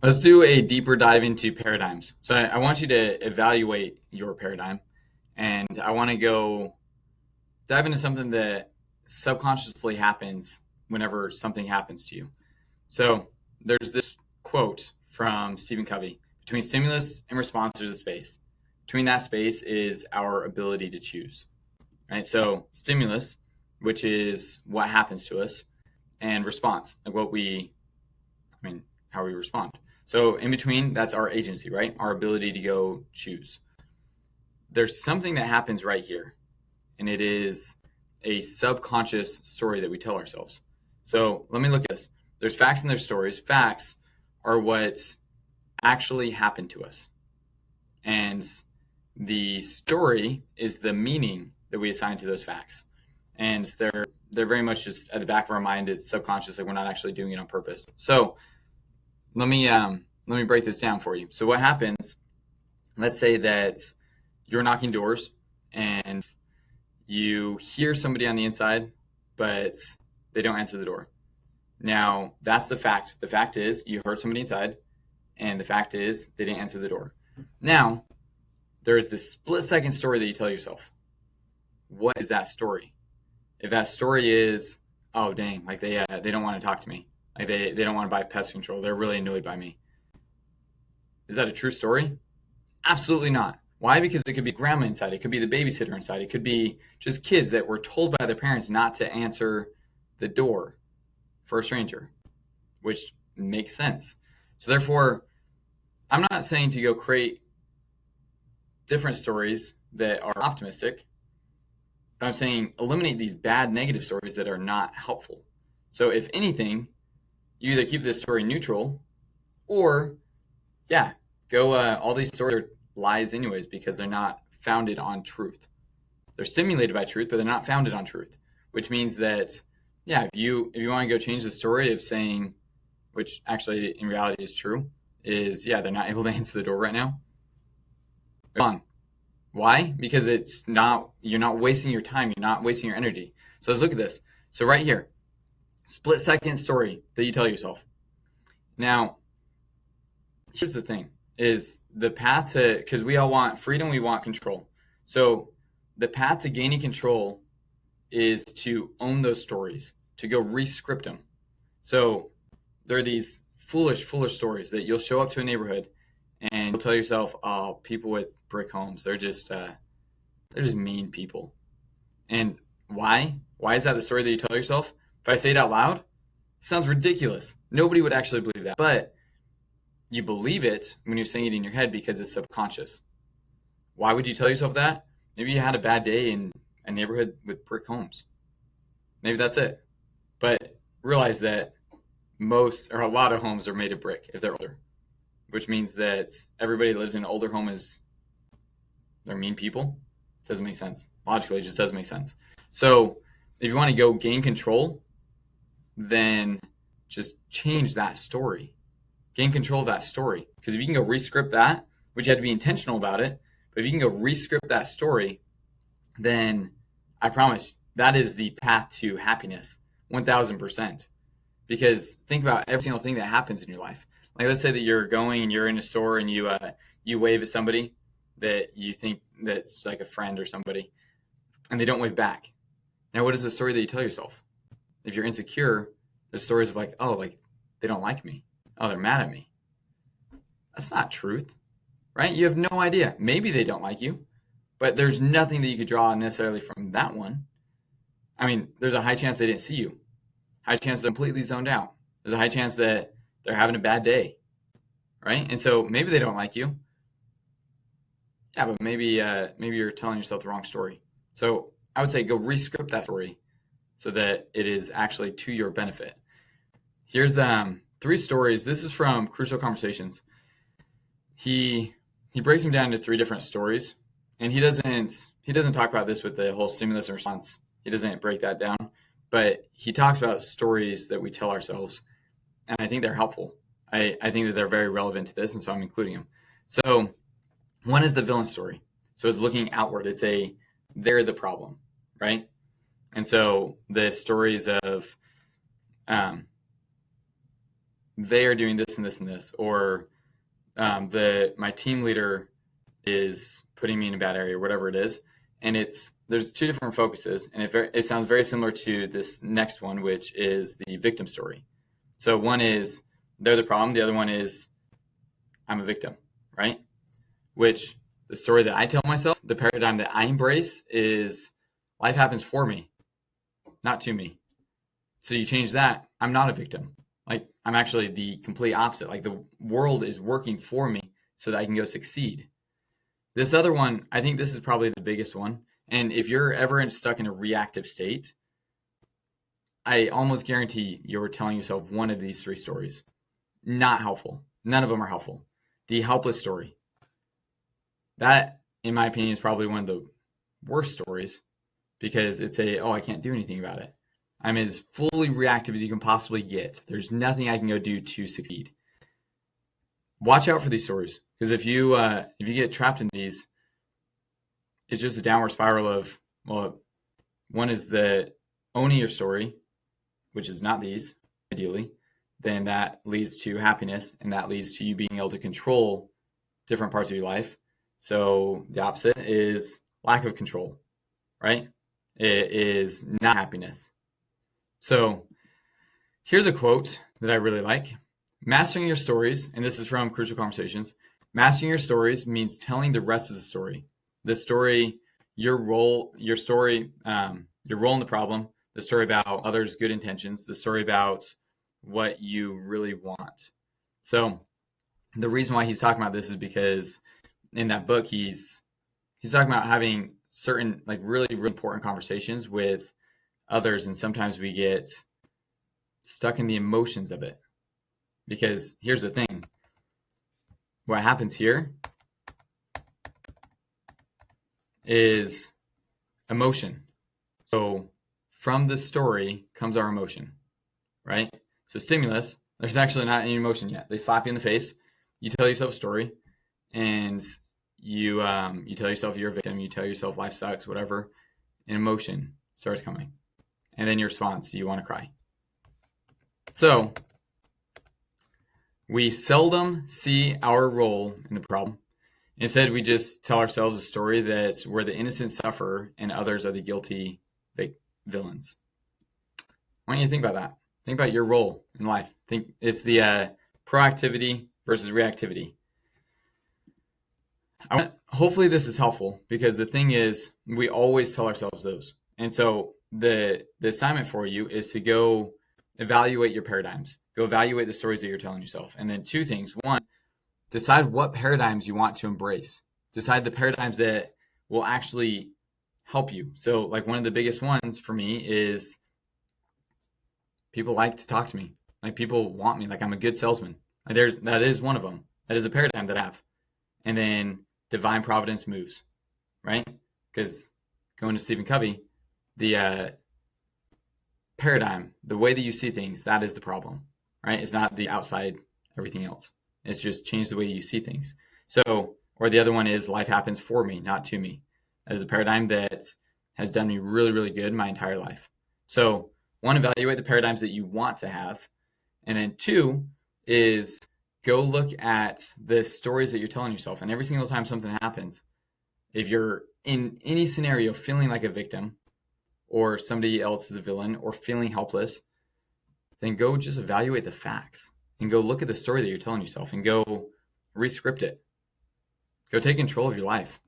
Let's do a deeper dive into paradigms. So I want you to evaluate your paradigm, and I want to go dive into something that subconsciously happens whenever something happens to you. So there's this quote from Stephen Covey: between stimulus and response, there's a space. Between that space is our ability to choose, right? So stimulus, which is what happens to us, and response, like how we respond. So in between, that's our agency, right? Our ability to go choose. There's something that happens right here, and it is a subconscious story that we tell ourselves. So let me look at this. There's facts and there's stories. Facts are what actually happened to us. And the story is the meaning that we assign to those facts. And they're very much just at the back of our mind. It's subconscious, like we're not actually doing it on purpose. So let me break this down for you. So what happens, let's say that you're knocking doors and you hear somebody on the inside, but they don't answer the door. Now, that's the fact. The fact is you heard somebody inside, and the fact is they didn't answer the door. Now, there is this split-second story that you tell yourself. What is that story? If that story is, oh, dang, like they don't want to talk to me. Like they don't want to buy pest control. They're really annoyed by me. Is that a true story? Absolutely not. Why? Because it could be grandma inside. It could be the babysitter inside. It could be just kids that were told by their parents not to answer the door for a stranger, which makes sense. So therefore, I'm not saying to go create different stories that are optimistic, but I'm saying eliminate these bad negative stories that are not helpful. So if anything, you either keep this story neutral or, go all these stories are lies anyways because they're not founded on truth. They're stimulated by truth, but they're not founded on truth, which means that, if you want to go change the story of saying, which actually in reality is true, is, they're not able to answer the door right now. On. Why? Because you're not wasting your time. You're not wasting your energy. So let's look at this. So right here, split-second story that you tell yourself. Now, here's the thing, is the path to, because we all want freedom, we want control. So the path to gaining control is to own those stories, to go re-script them. So there are these foolish stories that you'll show up to a neighborhood and you'll tell yourself, oh, people with brick homes, they're just mean people. And why? Why is that the story that you tell yourself? If I say it out loud, it sounds ridiculous. Nobody would actually believe that. But you believe it when you're saying it in your head because it's subconscious. Why would you tell yourself that? Maybe you had a bad day in a neighborhood with brick homes. Maybe that's it. But realize that most or a lot of homes are made of brick if they're older, which means that everybody that lives in an older home they're mean people. It doesn't make sense. Logically, it just doesn't make sense. So if you want to go gain control, then just change that story. Gain control of that story. Because if you can go re-script that, which you have to be intentional about it, but if you can go re-script that story, then I promise that is the path to happiness, 1000%. Because think about every single thing that happens in your life. Like let's say that you're going and you're in a store and you wave at somebody that you think that's like a friend or somebody, and they don't wave back. Now, what is the story that you tell yourself? If you're insecure, there's stories of like, oh, like they don't like me. Oh, they're mad at me. That's not truth, right? You have no idea. Maybe they don't like you, but there's nothing that you could draw necessarily from that one. I mean, there's a high chance they didn't see you. High chance they're completely zoned out. There's a high chance that they're having a bad day, right? And so maybe they don't like you. Yeah, but maybe you're telling yourself the wrong story. So I would say go re-script that story so that it is actually to your benefit. Here's 3 stories. This is from Crucial Conversations. He breaks them down into 3 different stories, and he doesn't talk about this with the whole stimulus and response. He doesn't break that down, but he talks about stories that we tell ourselves, and I think they're helpful. I think that they're very relevant to this, and so I'm including them. So one is the villain story. So it's looking outward. It's they're the problem, right? And so the stories of they are doing this and this and this, or my team leader is putting me in a bad area, or whatever it is. And there's two different focuses, and it sounds very similar to this next one, which is the victim story. So one is they're the problem, the other one is I'm a victim, right? Which the story that I tell myself, the paradigm that I embrace is life happens for me, not to me. So you change that, I'm not a victim. Like, I'm actually the complete opposite. Like, the world is working for me so that I can go succeed. This other one, I think this is probably the biggest one. And if you're ever stuck in a reactive state, I almost guarantee you're telling yourself one of these three stories. Not helpful. None of them are helpful. The helpless story. That, in my opinion, is probably one of the worst stories, because it's I can't do anything about it. I'm as fully reactive as you can possibly get. There's nothing I can go do to succeed. Watch out for these stories, because if you get trapped in these, it's just a downward spiral of, well, one is the owning your story, which is not these, ideally. Then that leads to happiness, and that leads to you being able to control different parts of your life. So the opposite is lack of control, right? It is not happiness. So here's a quote that I really like. Mastering your stories, and this is from Crucial Conversations, mastering your stories means telling the rest of the story. The story, your role in the problem, the story about others' good intentions, the story about what you really want. So the reason why he's talking about this is because in that book, he's talking about having certain, like, really, really important conversations with others, and sometimes we get stuck in the emotions of it. Because here's the thing. What happens here is emotion. So from the story comes our emotion, right? So stimulus, there's actually not any emotion yet. They slap you in the face. You tell yourself a story, and you tell yourself you're a victim. You tell yourself life sucks, whatever. And emotion starts coming. And then your response, you want to cry. So we seldom see our role in the problem. Instead, we just tell ourselves a story that's where the innocent suffer and others are the guilty villains. Why don't you think about that? Think about your role in life. Think it's the proactivity versus reactivity. Hopefully this is helpful, because the thing is, we always tell ourselves those. And so the assignment for you is to go evaluate your paradigms. Go evaluate the stories that you're telling yourself. And then two things. One, decide what paradigms you want to embrace. Decide the paradigms that will actually help you. So, like, one of the biggest ones for me is people like to talk to me. Like, people want me. Like, I'm a good salesman. Like, that is one of them. That is a paradigm that I have. And then divine providence moves, right? Because going to Stephen Covey, the paradigm, the way that you see things, that is the problem, right? It's not the outside, everything else. It's just change the way you see things. So, or the other one is life happens for me, not to me. That is a paradigm that has done me really, really good my entire life. So, one, evaluate the paradigms that you want to have. And then two is go look at the stories that you're telling yourself. And every single time something happens, if you're in any scenario feeling like a victim, or somebody else is a villain, or feeling helpless, then go just evaluate the facts and go look at the story that you're telling yourself and go re-script it. Go take control of your life.